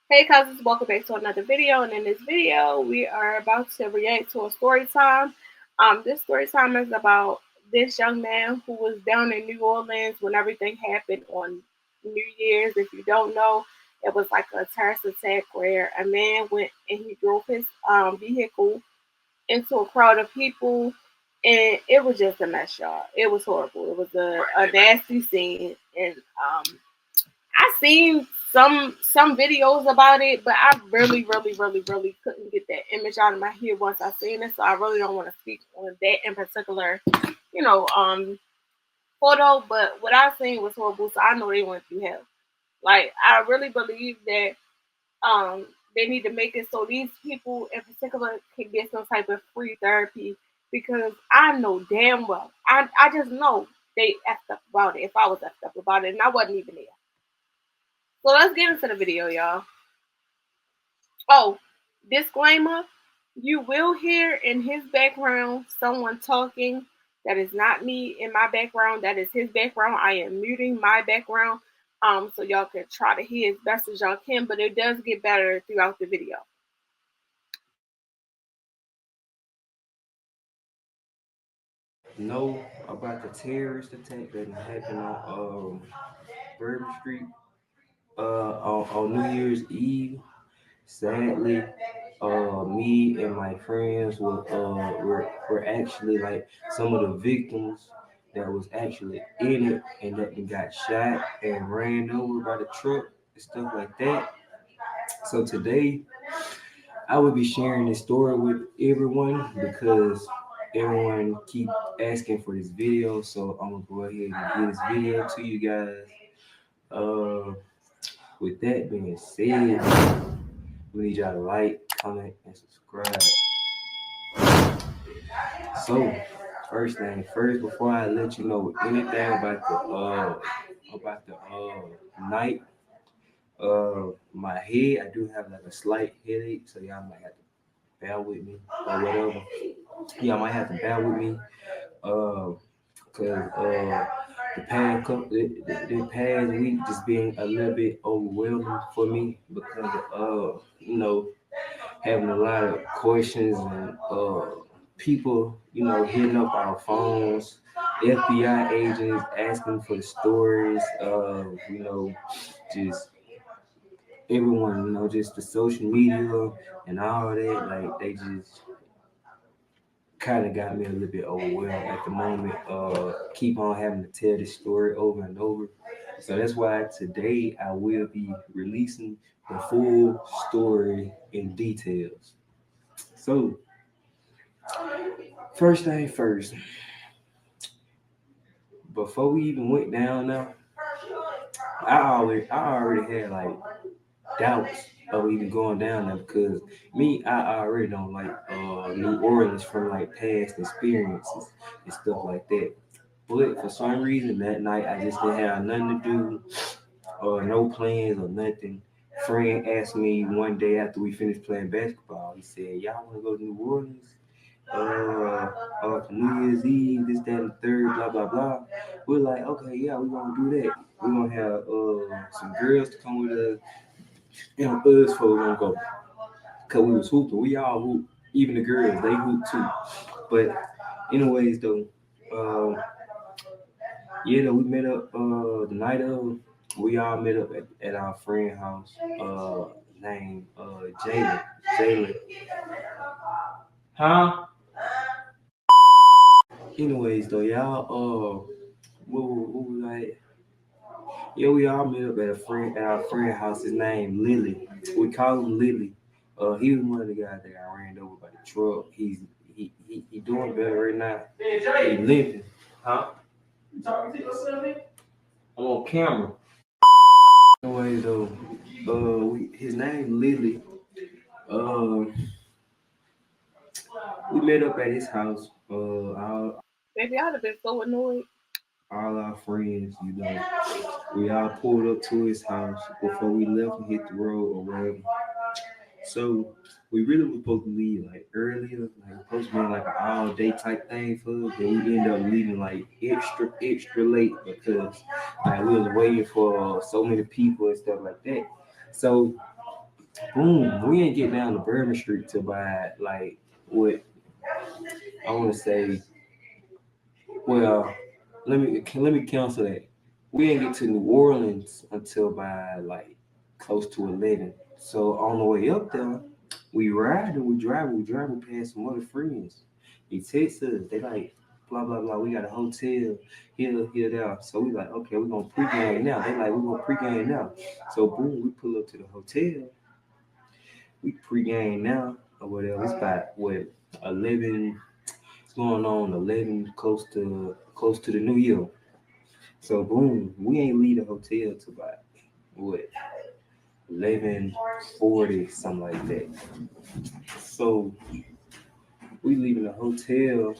Hey cousins, welcome back to another video. And in this video, we are about to react to a story time. This story time is about this young man who was down in New Orleans when everything happened on New Year's. If you don't know, it was like a terrorist attack where a man went and he drove his vehicle into a crowd of people, and it was just a mess, y'all. It was horrible. It was a nasty scene, and I seen some videos about it, but I really couldn't get that image out of my head once I seen it. So I really don't want to speak on that in particular, you know, photo. But what I seen was horrible, so I know they went through hell. Like I really believe that they need to make it so these people in particular can get some type of free therapy because I know damn well I just know they effed up about it if I was effed up about it and I wasn't even there. So let's get into the video, y'all. Oh, disclaimer, you will hear in his background someone talking. That is not me in my background. That is his background. I am muting my background so y'all can try to hear as best as y'all can, but it does get better throughout the video. Know about the terrorist attack that happened on Bourbon Street on New Year's Eve. Sadly, me and my friends were actually like some of the victims that was actually in it and that they got shot and ran over by the truck and stuff like that. So today I will be sharing this story with everyone because everyone keep asking for this video. So I'm gonna go ahead and get this video to you guys. Uh, with that being said, we need y'all to like, comment, and subscribe. So first thing first, before I let you know anything about the night, my head, I do have like a slight headache, so y'all might have to bear with me or whatever. Y'all might have to bear with me. Cause the past week just been a little bit overwhelming for me because of having a lot of questions and people hitting up our phones, FBI agents asking for the stories, just everyone, just the social media and all that, like they just kind of got me a little bit overwhelmed at the moment. Keep on having to tell this story over and over. So that's why today I will be releasing the full story in details. So, first thing first, before we even went down now, I already had like doubts of even going down there because me, I already don't like New Orleans from like past experiences and stuff like that. But for some reason that night I just didn't have nothing to do or no plans or nothing. Friend asked me one day after we finished playing basketball. He said, "Y'all want to go to New Orleans? For New Year's Eve, this, that, and the third, blah blah blah." We're like, "Okay, yeah, we're gonna do that. We're gonna have some girls to come with us, and us four gonna go." Cause we was hooping. We all hoop. Even the girls, they hoop too. But anyways, though, uh, yeah, though, we met up the night of. We all met up at our friend house. Named Jalen. Jalen. Huh? Anyways, though, y'all. What was I? Yeah, we all met up at our friend house. His name Lily. We call him Lily. He was one of the guys that got ran over by the truck. He doing better right now. He limping. Huh? You talking to yourself? I'm on camera. Anyway, though, his name Lily. Uh, we met up at his house. Maybe I'd have been so annoyed. All our friends, we all pulled up to his house before we left and hit the road or whatever. So we really were supposed to leave like earlier, like supposed to be like an all day type thing for us, but we ended up leaving like extra late because like we was waiting for so many people and stuff like that. So Boom, we ain't get down to Bourbon Street till by like what I want to say. Well, let me cancel that. We ain't get to New Orleans until by like close to 11. So on the way up there, we ride and we drive, we pass some other friends. They text us, they like blah blah blah. We got a hotel here there. So we like, okay, we're gonna pregame now. They like, we're gonna pregame now. So boom, we pull up to the hotel. We pregame now or whatever. It's about what 11. It's going on 11, close to the new year. So boom, we ain't leave the hotel till about what 11:40, something like that. So we leaving the hotel,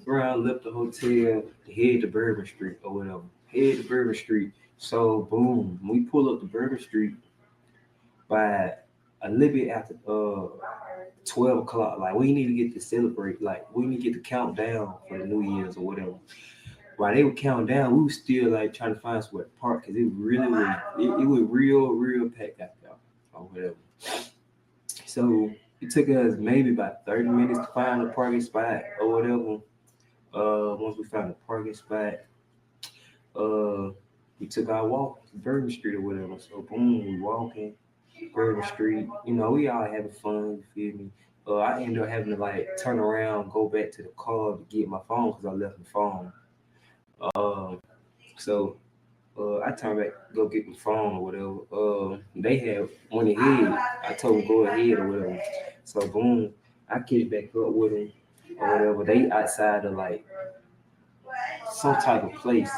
around left the hotel, head to Bourbon Street or whatever. Head to Bourbon Street. So boom, we pull up to Bourbon Street by a little bit after 12 o'clock. Like we need to get to celebrate. Like we need to get the countdown for the New Year's or whatever. While they were counting down, we was still like trying to find somewhere to park because it really was it was real packed out there or whatever. So it took us maybe about 30 minutes to find a parking spot or whatever. Once we found a parking spot, uh, we took our walk to Bourbon Street or whatever. So boom, we walking Bourbon Street. You know, we all having fun. You feel me? I ended up having to like turn around, go back to the car to get my phone because I left my phone. Um, so I turned back, go get my phone or whatever. They had went ahead. I told them go ahead or whatever. So boom, I get back up with them or whatever. They outside of like some type of place.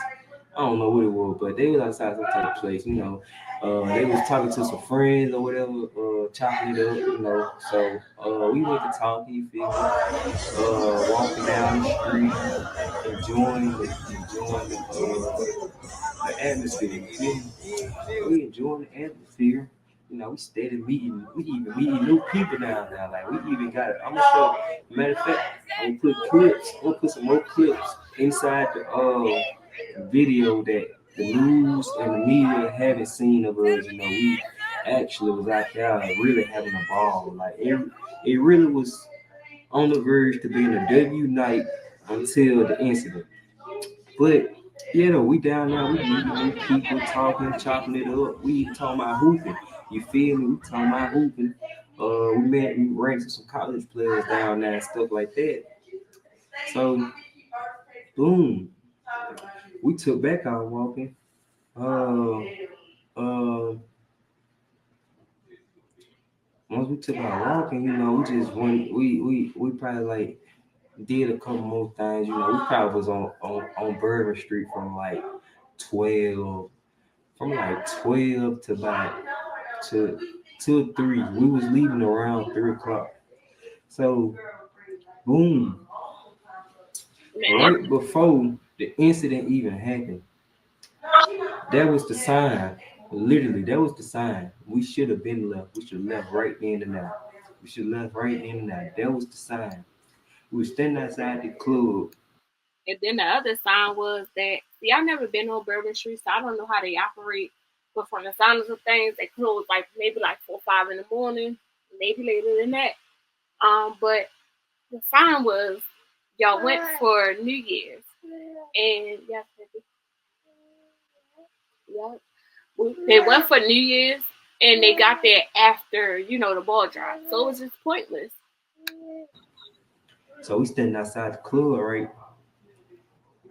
I don't know what it was, but they was outside some type of place. You know, they was talking to some friends or whatever, chopping it up. You know, so we went to talk. You feel me? Walking down the street, enjoying the atmosphere. You feel me? We enjoying the atmosphere. You know, we stayed meeting. We even meeting new people down there. Like we even got it. I'm gonna show. Matter of fact, I'm gonna put clips. I'm gonna put some more clips inside the video that the news and the media haven't seen of us. You know, we actually was out there really having a ball. Like it really was on the verge to being a W night until the incident. But yeah, though, we down there, we meeting new people, talking, chopping it up. We even talking about hooping. You feel me? We talking about hooping. We ran into some college players down there and stuff like that. So boom, we took back our walking. Uh, uh, Once we took our walking, you know, we just went. We probably like did a couple more things. You know, we probably was on Bourbon Street from like 12, to about to 3. We was leaving around 3 o'clock. So boom, Man, right before the incident even happened, that was the sign. Literally, that was the sign. We should have been left. We should have left right then and now. We should have left right then and now. That was the sign. We were standing outside the club. and then the other sign was that, see, I never been on Bourbon Street, so I don't know how they operate. But from the sounds of things, they close like maybe like 4 or 5 in the morning, maybe later than that. But the sign was y'all went for New Year's, and yes, yeah, they went for New Year's, and they got there after the ball drop, so it was just pointless. So we standing outside the club, right?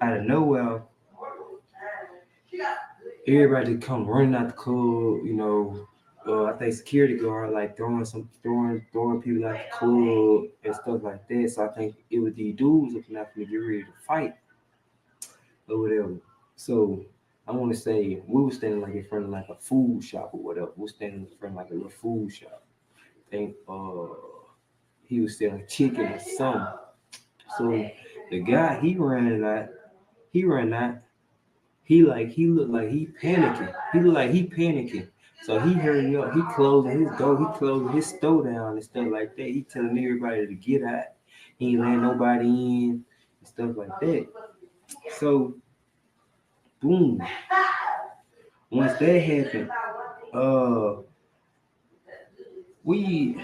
Out of nowhere, everybody come running out the club. You know, I think security guard like throwing people out the club and stuff like that. So I think it was these dudes looking out for me to get ready to fight or whatever. So I want to say we were standing like in front of like a food shop or whatever. We were standing in front of like a little food shop. I think he was selling chicken or something. So the guy he ran out. He looked like he panicking. He looked like he panicking. So he hurried up. He closing his door. He closing his store down and stuff like that. He telling everybody to get out. He ain't letting nobody in and stuff like that. So boom. Once that happened, uh, we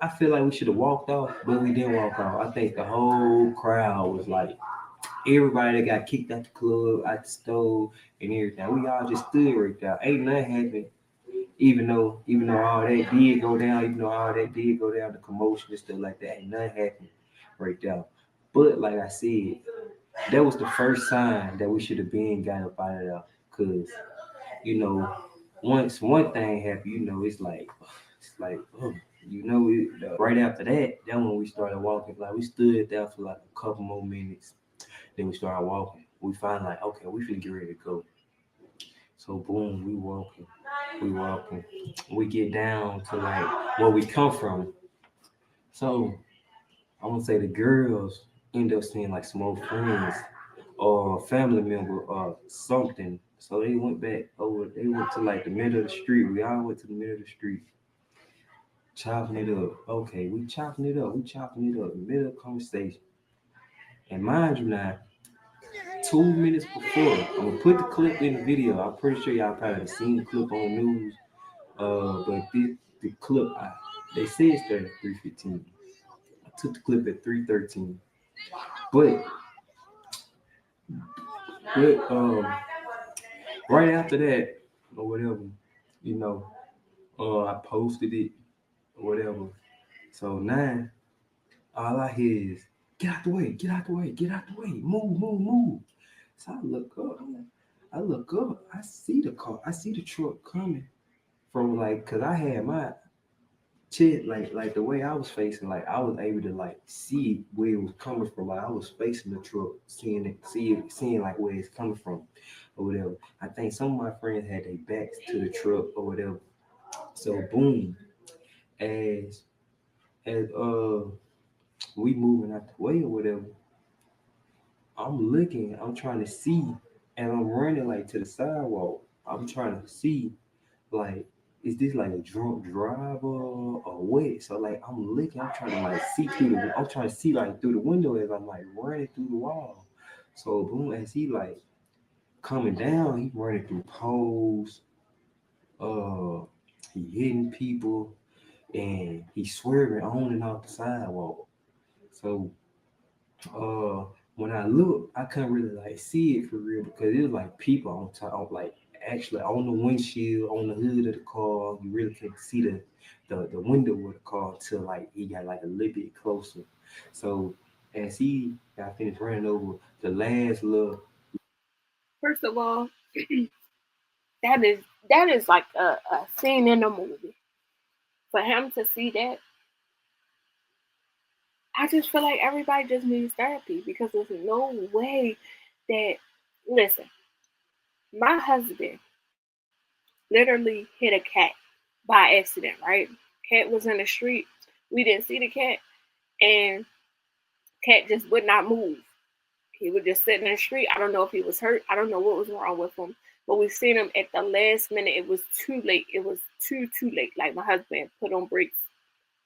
I feel like we should have walked off, but we didn't walk off. I think the whole crowd was like everybody that got kicked out the club, out the stove, and everything. We all just stood right there. Ain't nothing happened. Even though all that did go down, the commotion and stuff like that, ain't nothing happened right there. But like I said, that was the first sign that we should have been got up out of there. Cause you know, once one thing happened, it's like, right after that, when we started walking. Like we stood there for like a couple more minutes, then we started walking. We finally like, okay, we finna get ready to go. So boom, we walking. We get down to like where we come from. So I want to say the girls end up seeing like some old friends or a family member or something. So they went back over. They went to like the middle of the street. We all went to the middle of the street, chopping it up. Okay, we chopping it up. We chopping it up. Middle of conversation. And mind you now, 2 minutes before, I'm gonna put the clip in the video. I'm pretty sure y'all probably have seen the clip on news. But the clip, they say it started at 3:15. I took the clip at 3:13. But but right after that or whatever, you know, I posted it or whatever. So now all I hear is get out the way, get out the way, get out the way, move, move, move. So I look up, I see the car, I see the truck coming from like, cause I had my shit like the way I was facing, like I was able to like see where it was coming from. Like I was facing the truck, seeing like where it's coming from or whatever. I think some of my friends had their backs to the truck or whatever. So boom, as as we moving out the way or whatever, I'm trying to see, and I'm running like to the sidewalk. I'm trying to see, like, is this like a drunk driver or what? So like, I'm looking, I'm trying to like see I'm trying to see like through the window as I'm like running through the wall. So boom, as he like coming down, he running through poles, uh, he hitting people, and he swerving on and off the sidewalk. So uh when I look, I couldn't really like see it for real because it was like people on top, like actually on the windshield, on the hood of the car. You really couldn't see the window of the car until like he got like a little bit closer. So as he got finished running over the last little. First of all, that is that is like a scene in a movie. For him to see that, I just feel like everybody just needs therapy because there's no way that listen, my husband literally hit a cat by accident, right? Cat was in the street. We didn't see the cat, and cat just would not move. He would just sit in the street. I don't know if he was hurt. I don't know what was wrong with him. But we seen him at the last minute. It was too late. It was too late. Like my husband put on brakes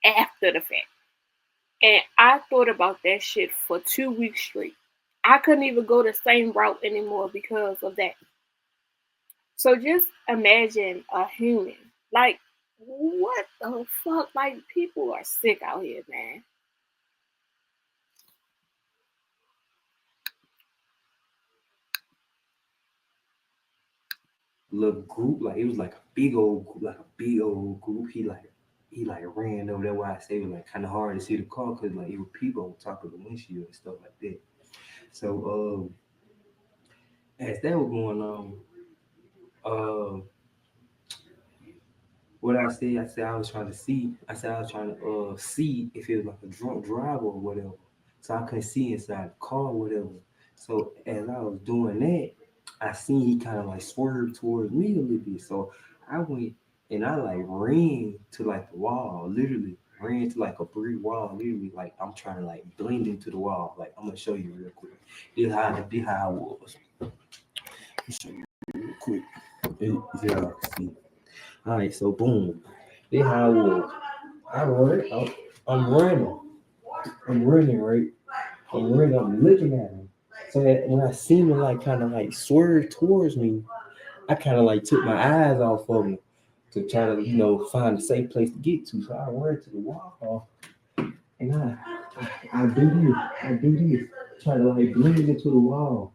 after the fact. And I thought about that shit for 2 weeks straight. I couldn't even go the same route anymore because of that. So just imagine a human. Like, what the fuck? Like, people are sick out here, man. Little group, like it was like a big old group, like a big old group. He like ran over. That's why I say it was like kind of hard to see the car because like it was people on top of the windshield and stuff like that. So as that was going on, uh, what I said I was trying to see. I said I was trying to see if it was like a drunk driver or whatever. So I couldn't see inside the car or whatever. So as I was doing that, I seen he kind of like swerved towards me a little bit. So I went and I like ran to like the wall, literally ran to like a brick wall, literally like I'm trying to like blend into the wall. Like I'm gonna show you real quick. This how I was. Let me show you real quick. Yeah, see. All right, so boom. This how I was. I run. I'm running. I'm running, right? I'm running. I'm looking at him. So that when I seen him like kind of like swerve towards me, I kind of like took my eyes off of him. to try to, find a safe place to get to. So I run to the wall and I do this, try to like blend into the wall.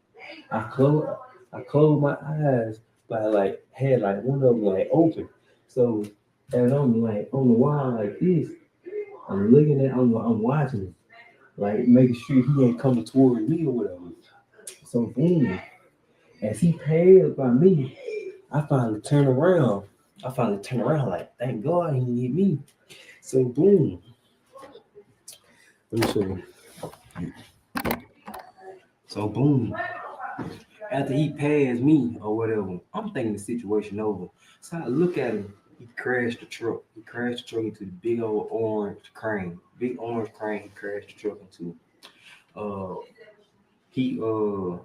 I close I close my eyes, but I like had like one of them like open. So as I'm like on the wall like this, I'm looking at I'm watching him, like making sure he ain't coming toward me or whatever. So boom, as he passed by me, I finally turn around. Like thank God he didn't hit me. So boom. Let me show you. So boom. After he passed me or whatever, I'm thinking the situation over. So I look at him. He crashed the truck. He crashed the truck into the big old orange crane. Big orange crane. He crashed the truck into. Uh, he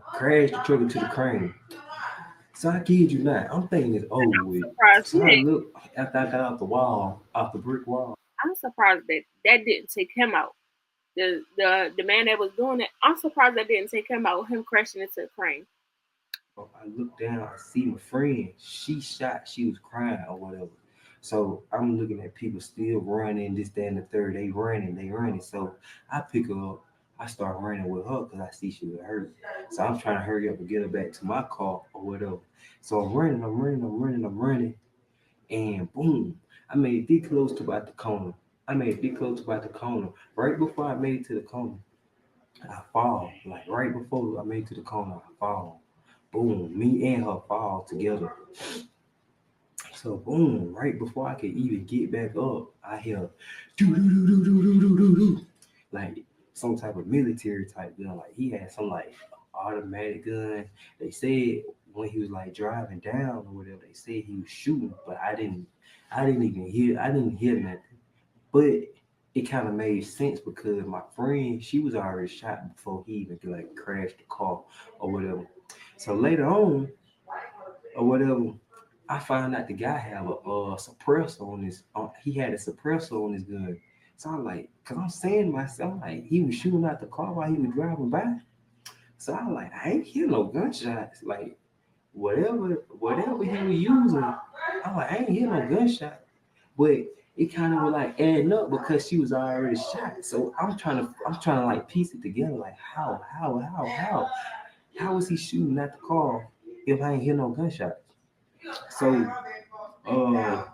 crashed the truck into the crane. So I kid you not, I'm thinking it's over with. Surprised So he I didn't. look after I got off the wall, off the brick wall. I'm surprised that that didn't take him out. The man that was doing it, I'm surprised that didn't take him out. Him crashing into the crane. I look down, I see my friend. She shot, she was crying or whatever. So I'm looking at people still running, this, that, and the third. They running. So I pick her up. I start running with her because I see she was hurt. So I'm trying to hurry up and get her back to my car or whatever. So I'm running. And boom, I made it close to about the corner. Right before I made it to the corner, I fall. Like right before I made it to the corner, I fall. Boom, me and her fall together. So boom, right before I could even get back up, I hear do do do do do do do do do, like some type of military type gun. Like he had some like automatic gun. They said when he was like driving down or whatever, they said he was shooting, but I didn't hear nothing. But it kind of made sense because my friend, she was already shot before he even like crashed the car or whatever. So later on or whatever, I found out the guy have a suppressor on his. He had a suppressor on his gun. So I'm like, cause I'm saying to myself, like he was shooting out the car while he was driving by. So I'm like, I ain't hear no gunshots. Like whatever he was using, I'm like, I ain't hear no gunshot. But it kind of was like adding up because she was already shot. So I'm trying to like piece it together. Like how was he shooting at the car if I ain't hear no gunshot? So uh,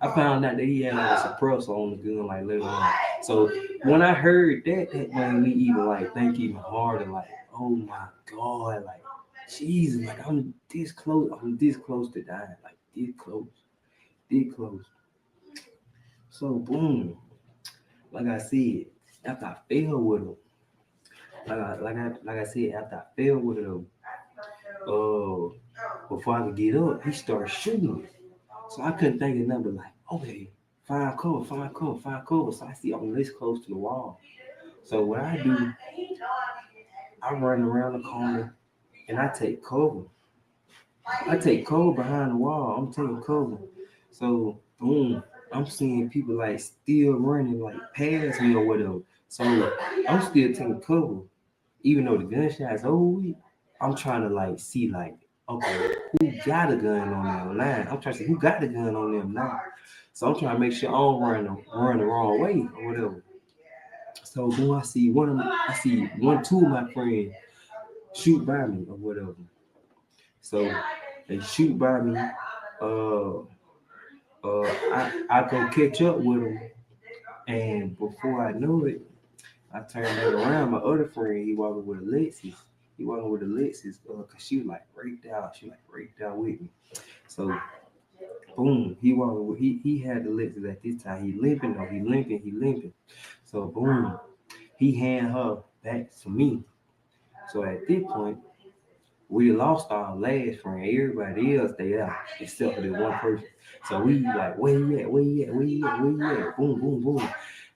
I found out that he had like a suppressor on the gun like later on. So when I heard that, that made me even like think even harder. Like, oh my god, like Jesus, like I'm this close to dying, like this close. So boom, like I said, after I fell with him, like I said, after I fell with him, uh, before I could get up, he started shooting. So I couldn't think of nothing but like, okay, find cover. So I see I'm this close to the wall. So what I do, I run around the corner and I take cover. I take cover behind the wall. I'm taking cover. So boom, I'm seeing people like still running like past me or whatever. So I'm still taking cover, even though the gunshot's over with. I'm trying to like see like, okay, who got a gun on them line? I'm trying to see who got the gun on them now. So I'm trying to make sure I don't run the wrong way or whatever. So then I see one, two of my friends shoot by me or whatever. So they shoot by me. Uh, I go catch up with them, and before I know it, I turned back around. My other friend, he walking with Alexis. Cause she was like raked out. She like raked out with me. So boom, he had Alexis at this time. He limping though. He limping. So boom, he hand her back to me. So at this point, we lost our last friend. Everybody else they out except for this one person. So we like, where you at? Boom, boom, boom.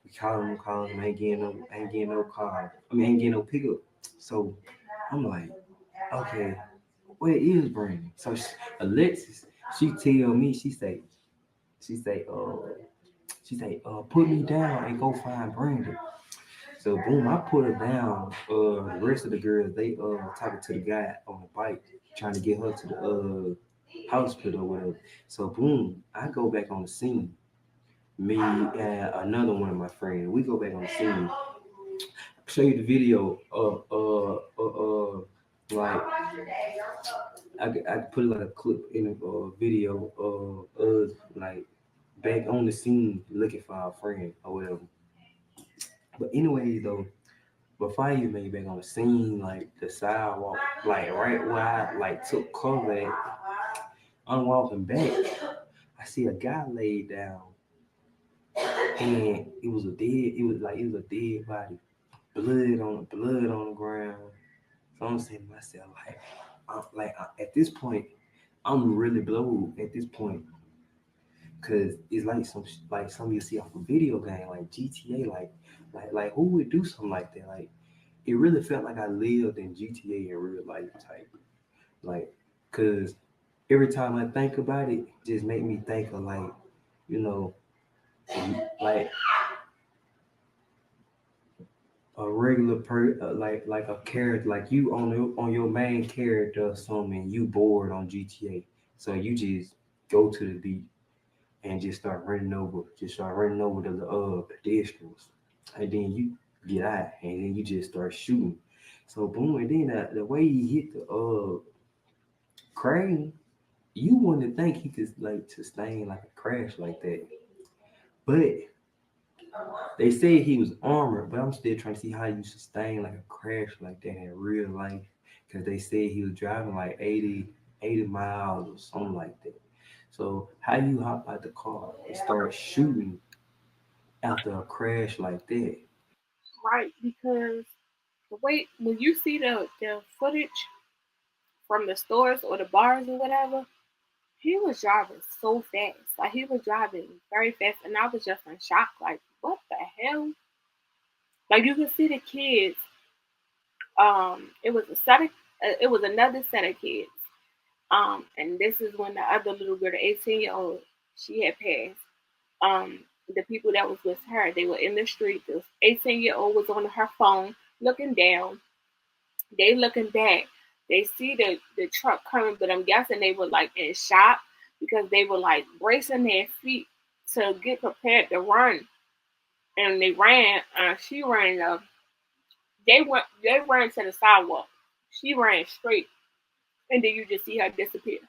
We calling him, ain't getting no call. I mean, ain't getting no pickup. So I'm like, okay, where is Brandon? So Alexis, she tell me, she say, put me down and go find Brandon. So boom, I put her down. The rest of the girls, they talking to the guy on the bike, trying to get her to the hospital or whatever. So boom, I go back on the scene. Me and another one of my friends, we go back on the scene. Show you the video of like I put like a clip in a video of us like back on the scene looking for our friend or whatever. But anyway though, before I even made back on the scene, like the sidewalk, like right where I like took cover at, I'm walking back. I see a guy laid down, and it was a dead body, blood on the ground. So I'm saying to myself, at this point, I'm really blowed at this point, cause it's like some you see off a video game like GTA, like who would do something like that? Like it really felt like I lived in GTA in real life type, like, cause every time I think about it, just make me think of like, you know, like a regular like a character, like you on your main character or something, you bored on GTA, so you just go to the beach and just start running over the pedestrians, and then you get out, and then you just start shooting. So boom, and then the way he hit the crane, you wouldn't think he could like sustain like a crash like that, but they say he was armored, but I'm still trying to see how you sustain like a crash like that in real life. Because they said he was driving like 80 miles or something like that. So how you hop out the car and start shooting after a crash like that? Right, because the way when you see the footage from the stores or the bars or whatever, he was driving so fast. Like he was driving very fast, and I was just in shock. Like, what the hell? Like you could see the kids. It was it was another set of kids. And this is when the other little girl, the 18-year-old, she had passed. The people that was with her, they were in the street. The 18-year-old was on her phone, looking down. They looking back. They see the truck coming, but I'm guessing they were like in shock because they were like bracing their feet to get prepared to run. And they ran. She ran. They ran to the sidewalk. She ran straight, and then you just see her disappear.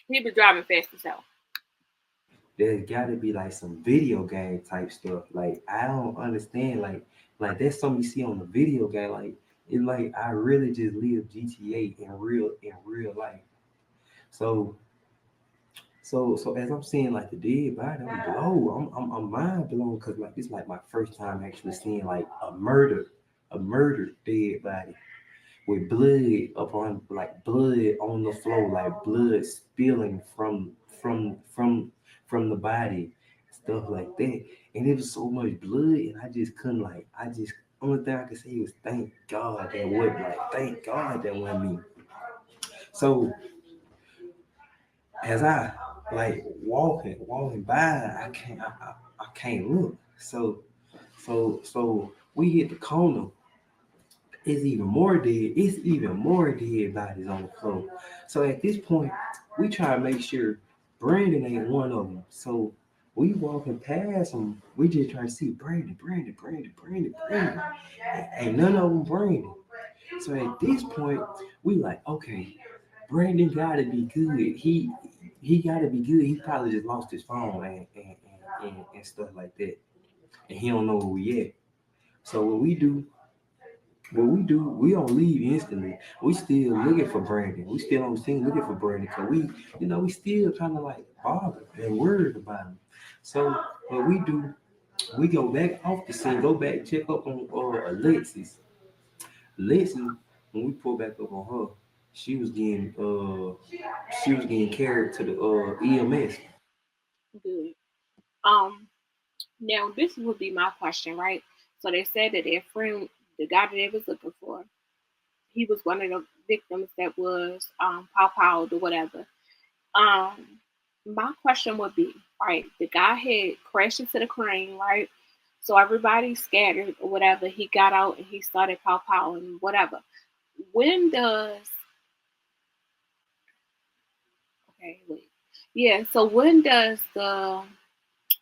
He was driving fast as hell. There's got to be like some video game type stuff. Like I don't understand. Like that's something you see on the video game. Like it's like I really just live GTA in real life. So so as I'm seeing like the dead body, I'm blown. I'm mind blown because like it's like my first time actually seeing like a murdered dead body with blood upon like blood on the floor, like blood spilling from the body, stuff like that. And it was so much blood, and I just couldn't like I just only thing I could say was thank God that wasn't me. So as I like walking by, I can't look. So we hit the corner. It's even more dead bodies on the floor. So at this point, we try to make sure Brandon ain't one of them. So we walking past him. We just trying to see Brandon. Ain't none of them Brandon. So at this point, we like, okay, Brandon gotta be good. He gotta be good. He probably just lost his phone and stuff like that. And he don't know where we at. So we don't leave instantly. We still looking for Brandon. We still on the scene looking for Brandon because we still trying to like bother and worried about him. So what we do, we go back off the scene, go back check up on Alexis. Alexis, when we pull back up on her, she was getting carried to the EMS. Good. Um, Now this would be my question, right? So they said that their friend, the guy that they was looking for, he was one of the victims that was pow powed or whatever. Um, my question would be, right? The guy had crashed into the crane, right? So everybody scattered or whatever. He got out and he started pow powing whatever. When does Okay, wait. Yeah, so when does the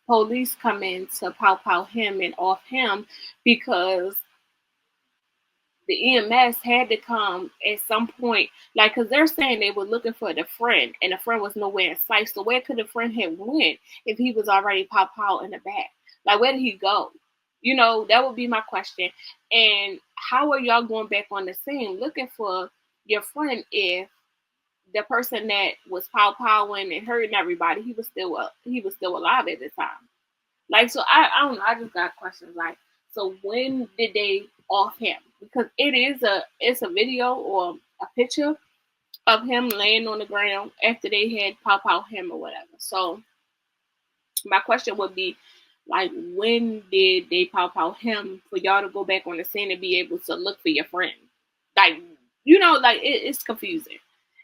police come in to pow him and off him? Because the EMS had to come at some point, like, because they're saying they were looking for the friend, and the friend was nowhere in sight. So where could the friend have went if he was already pow in the back? Like, where did he go? That would be my question. And how are y'all going back on the scene looking for your friend if the person that was powing and hurting everybody, he was still alive at the time? Like, so I don't know. I just got questions. Like, so when did they off him? Because it's a video or a picture of him laying on the ground after they had pow him or whatever. So my question would be, like, when did they pow him for y'all to go back on the scene and be able to look for your friend? Like, like it's confusing.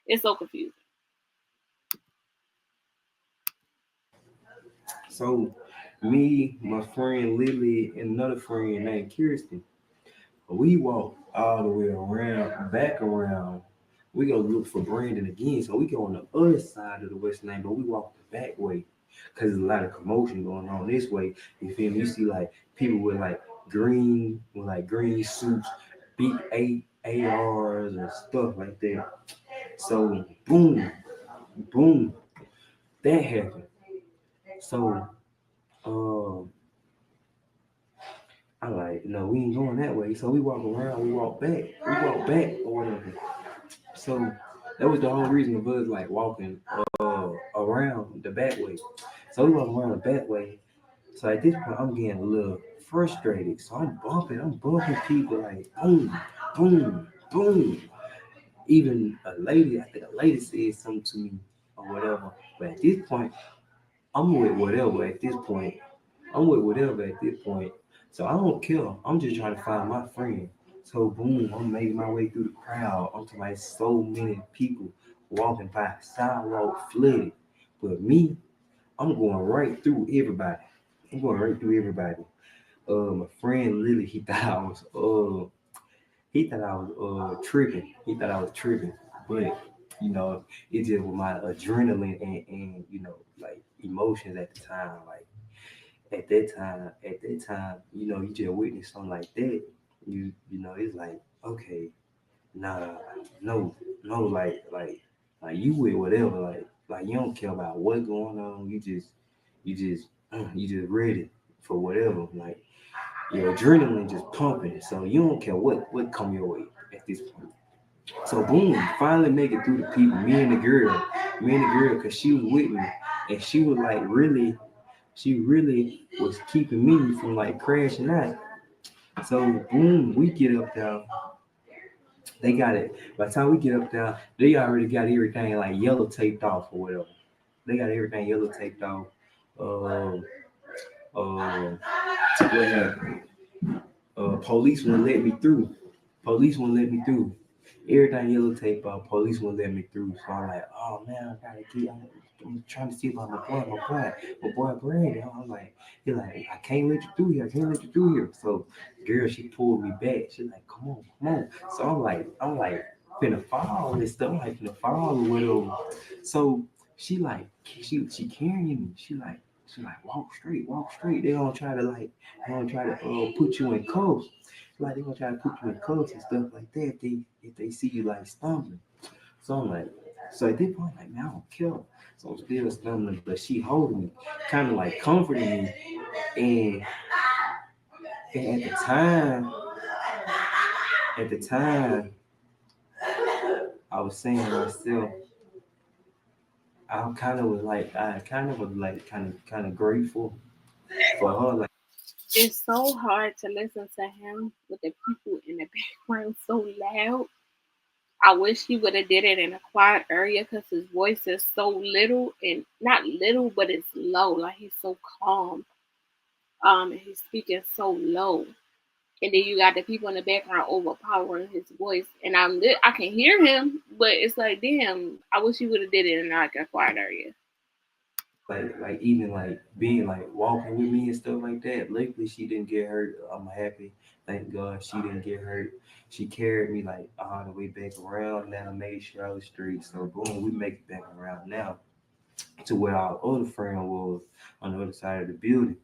It's so confusing. So me, my friend Lily, and another friend named Kirsten, we walk all the way around, back around. We go look for Brandon again. So we go on the other side of the West Lane, but we walk the back way because there's a lot of commotion going on this way. You feel me? You see like people with like green suits, big ARs and stuff like that. So boom, boom, that happened. So um I like, no, we ain't going that way. So we walk around, we walk back or whatever. So that was the whole reason of us like walking around the back way. So we walk around the back way. So at this point, I'm getting a little frustrated. So I'm bumping people like boom, boom, boom. Even a lady, I think a lady said something to me or whatever. But at this point, I'm with whatever at this point. I'm with whatever at this point. So I don't care. I'm just trying to find my friend. So boom, I'm making my way through the crowd. I'm talking like so many people walking by, sidewalk flooded. But me, I'm going right through everybody. I'm going right through everybody. My friend Lily, he thought I was tripping. He thought I was tripping. But it just with my adrenaline and like emotions at the time, like at that time, you just witness something like that, it's like, okay, nah, no, no, like you with whatever, like you don't care about what's going on. You just ready for whatever. Like your adrenaline just pumping, so you don't care what come your way at this point. So boom, finally make it through the people. Me and the girl, cause she was with me, and she was like she really was keeping me from like crashing out. So boom, we get up there. They got it. By the time we get up there, they already got everything like yellow taped off or whatever. They got everything yellow taped off. Um, what happened? Police wouldn't let me through. Police wouldn't let me through. Everything yellow tape off. Police wouldn't let me through. So I'm like, oh man, I gotta get. I'm trying to see about my boy Brandon. I'm like, he like, I can't let you through here. I can't let you through here. So, girl, she pulled me back. She's like, come on, come on. So I'm like, finna fall and stuff. I'm like, finna fall or whatever. So she carrying me. She like, walk straight. They gonna try to put you in cuffs. Like they gonna try to put you in cuffs and stuff like that if they see you like stumbling. So I'm like, so at this point, like, man, I don't care. So I'm still stumbling, but she holding me, kind of like comforting me. And, and at the time, I was saying to myself, I kind of was like kind of grateful for her. Like, It's so hard to listen to him with the people in the background so loud. I wish he would have did it in a quiet area because his voice is so little, and not little, but it's low. Like, he's so calm. And he's speaking so low. And then you got the people in the background overpowering his voice, and I can hear him, but it's like, damn, I wish he would have did it in like a quiet area. like even like being like walking with me and stuff like that. Luckily, she didn't get hurt. I'm happy. Thank God she didn't get hurt. She carried me like all the way back around. Now made sure I was straight. So boom, we make it back around now. to where our other friend was on the other side of the building.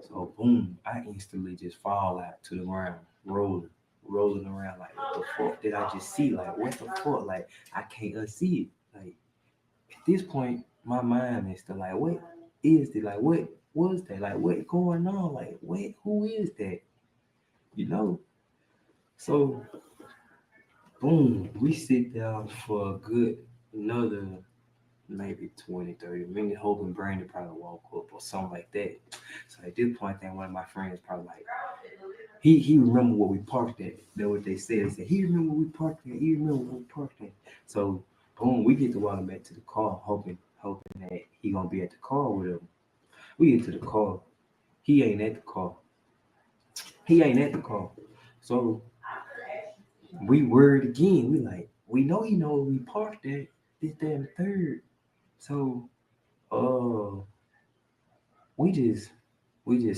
So boom, I instantly just fall out to the ground, rolling around like what the fuck did I just see? Like what the fuck? Like I can't unsee it. Like at this point, my mind is still like, what is it? Like what was that? Like what going on? Like what? Who is that? You know? So boom, we sit down for a good another maybe 20, 30 minutes, hoping Brandon probably walk up or something like that. So at this point, then one of my friends probably like, he remember what we parked at. That's what they said. They said, he remember what we parked at. He remember what we parked at. So boom, we get to walk back to the car, hoping that he gonna be at the car with him. We get to the car. He ain't at the car. He ain't at the car. So we worried again. We like, we know he know where we parked at. This, that, and the third. So uh we just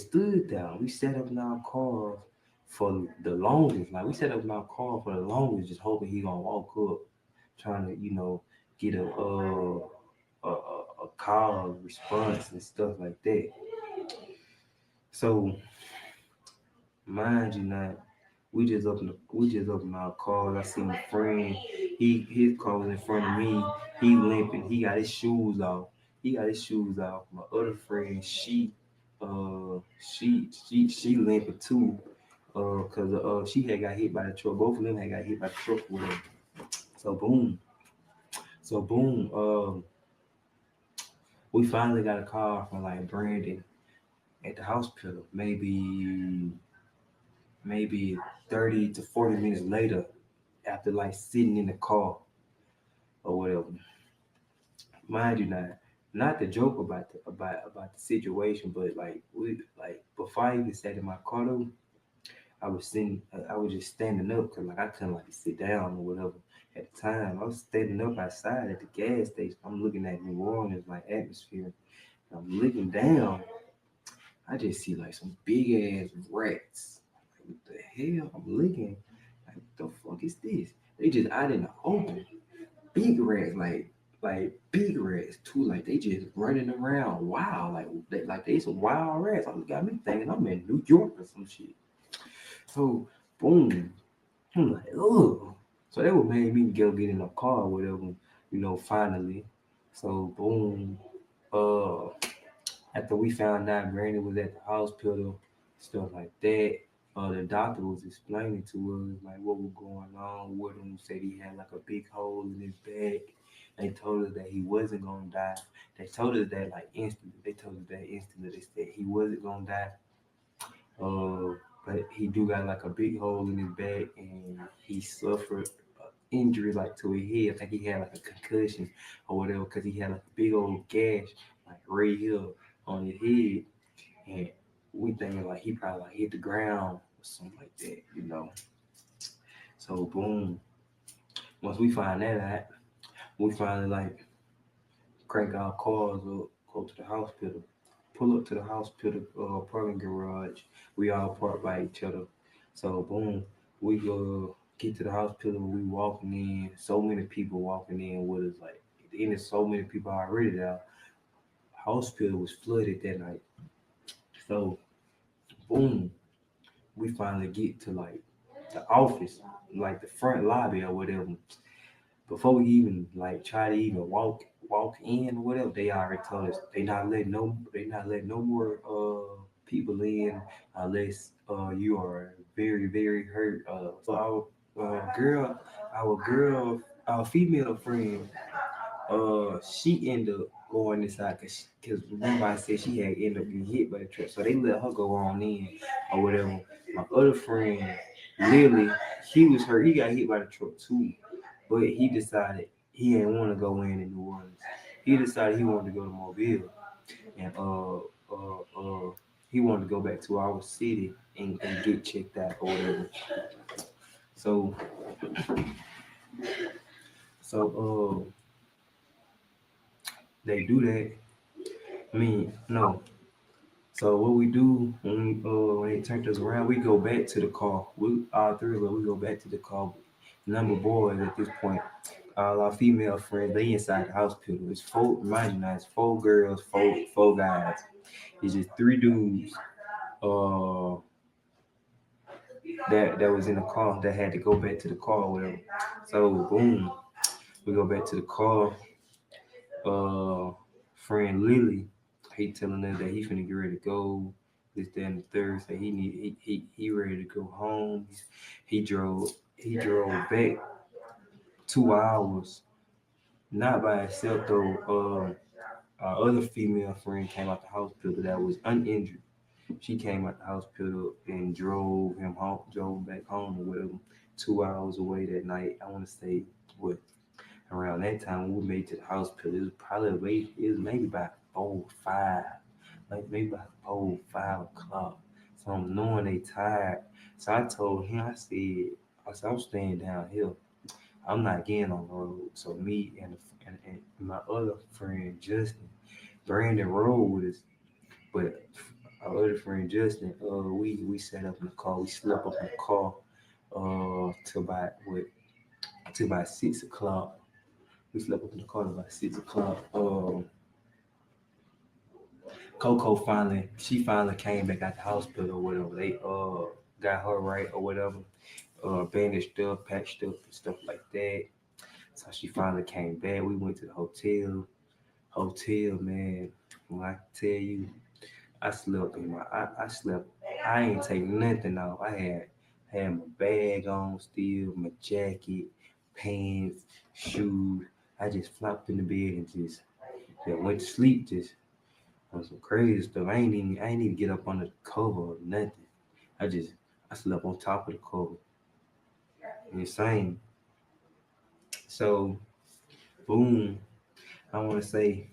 stood there. We sat up in our car for the longest. Like we sat up in our car for the longest, just hoping he gonna walk up, trying to get a call response and stuff like that. So mind you not, we just opened our cars. I seen a friend. His car was in front of me. He limping. He got his shoes off. My other friend, she limping too. Cause she had got hit by the truck. Both of them had got hit by the truck with her. So boom. So boom. We finally got a call from like Brandon at the hospital. Maybe 30 to 40 minutes later, after like sitting in the car or whatever. Mind you, not to joke about the situation, but like we like before I even sat in my car though, I was just standing up because like I couldn't like sit down or whatever. At the time, I was standing up outside at the gas station. I'm looking at New Orleans like atmosphere. I'm looking down. I just see like some big ass rats. Like, what the hell? I'm looking. Like, what the fuck is this? They just out in the open. Big rats, like big rats too. Like they just running around wild. Like they some wild rats. I'm got me thinking I'm in New York or some shit. So boom. I'm like, oh. So that what made me get in the car or whatever, finally. So boom. Uh After we found out Brandon was at the hospital, stuff like that, the doctor was explaining to us like what was going on with him. Said he had like a big hole in his back. They told us that he wasn't gonna die. They told us that like instantly. They told us that instantly. They said he wasn't gonna die. Uh, but he do got like a big hole in his back, and he suffered injury like to his head. I think he had like a concussion or whatever because he had like a big old gash like right here on his head, and we thinking like he probably like hit the ground or something like that. So boom, once we find that out, we finally like crank our cars up, go to the hospital, pull up to the hospital parking garage. We all park by each other. So boom, we go get to the hospital. We walking in. So many people walking in with us. Like at the end of so many people already there. Hospital was flooded that night. So boom, we finally get to like the office, like the front lobby or whatever. Before we even like try to even walk in or whatever, they already told us they not letting no more people in unless you are very very hurt. So our female friend, she ended up going inside because remember I said she had ended up getting hit by the truck, so they let her go on in or whatever. My other friend, Lily, he was hurt. He got hit by the truck too, but he decided he didn't want to go in New Orleans. He decided he wanted to go to Mobile, and he wanted to go back to our city and get checked out or whatever. So so they do that. I mean, no. So what we do when they turned us around, we go back to the car. We all three of us we go back to the car. Number boys at this point. all our female friends, they inside the hospital. It's four, mind you now, it's four girls, four guys. It's just three dudes uh that was in the car that had to go back to the car or whatever. So boom, we go back to the car. Uh friend Lily, he telling us that he finna get ready to go. This, that, and the third. Say he ready to go home. He drove back 2 hours, not by himself though. Our other female friend came out the hospital that was uninjured. She came out the hospital and drove him home, drove back home or whatever, 2 hours away that night. I want to say what around that time when we made to the hospital, it was probably it was maybe about 4, 5, like maybe about 4, 5 o'clock. So I'm knowing they tired. So I told him, I said I'm staying down here. I'm not getting on the road. So me and my other friend Justin, Brandon rode with us, but our other friend Justin, we sat up in the car. We slept up in the car, till about what? Till about 6 o'clock. We slept up in the car till about 6 o'clock. Coco she finally came back out the hospital or whatever. They got her right or whatever. Bandaged up, patched up and stuff like that. So she finally came back. We went to the hotel. Hotel, man. When I tell you, I slept in I slept. I ain't take nothing off. I had my bag on still, my jacket, pants, shoes. I just flopped in the bed and just went to sleep just on some crazy stuff. I ain't even get up under the cover or nothing. I just I slept on top of the cover. Insane. So boom. I wanna say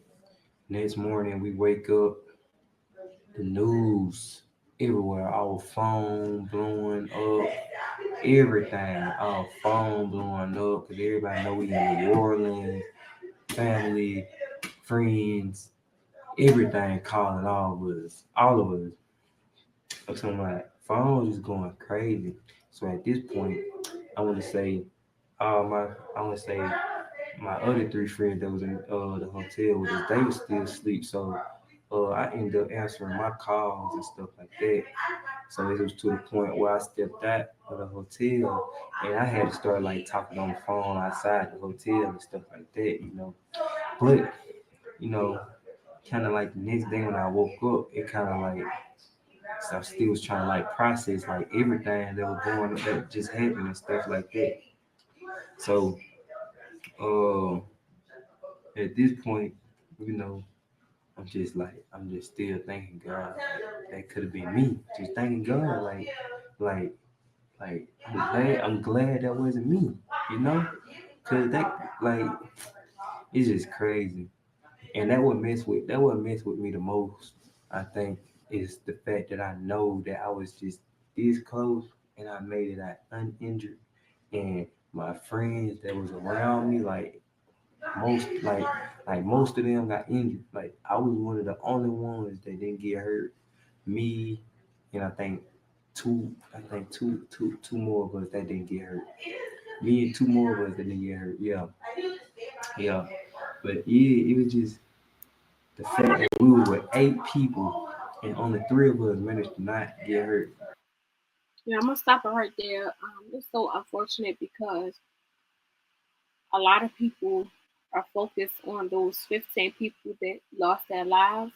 next morning we wake up, the news everywhere, our phone blowing up, everything, our phone blowing up because everybody know we in New Orleans, family, friends, everything calling all of us. So my phone is going crazy. So at this point, I want to say, I want to say my other three friends that was in the hotel with us, they was still asleep. So I ended up answering my calls and stuff like that. So it was to the point where I stepped out of the hotel and I had to start like talking on the phone outside the hotel and stuff like that. But you know, kind of like the next day when I woke up, it kind of like so I still was trying to like process like everything that was going that just happened and stuff like that. So uh, at this point, you know, I'm just still thanking God that could have been me. Just thanking God like I'm glad that wasn't me, you know? Cause that like it's just crazy. And that what messed with me the most, I think, is the fact that I know that I was just this close and I made it out uninjured. And my friends that was around me, most like most of them got injured. Like I was one of the only ones that didn't get hurt. Me and I think two more of us that didn't get hurt. Me and two more of us that didn't get hurt. Yeah, yeah. But yeah, it was just the fact that we were with 8 people and only three of us managed to not get hurt. Yeah, I'm gonna stop it right there. It's so unfortunate because a lot of people are focused on those 15 people that lost their lives,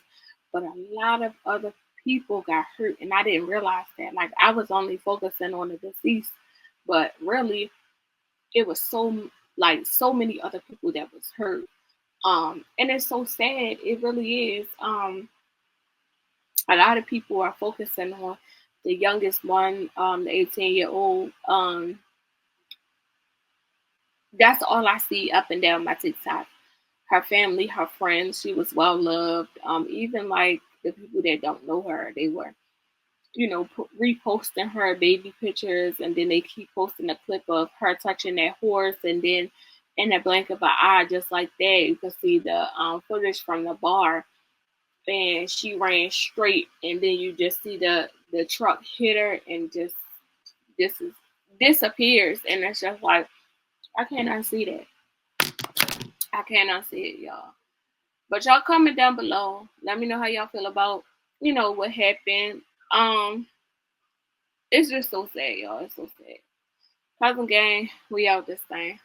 but a lot of other people got hurt, and I didn't realize that. Like I was only focusing on the deceased, but really it was so many other people that was hurt. And it's so sad. It really is. A lot of people are focusing on the youngest one, the 18-year-old. That's all I see up and down my TikTok. Her family, her friends, she was well loved. Even like the people that don't know her, they were, reposting her baby pictures, and then they keep posting a clip of her touching that horse, and then in the blink of an eye, just like that, you can see the footage from the bar, and she ran straight, and then you just see the truck hit her, and just this is disappears, and it's just like I cannot see that. I cannot see it, y'all. But y'all comment down below. Let me know how y'all feel about, what happened. It's just so sad, y'all. It's so sad. Cousin gang, we out this thing.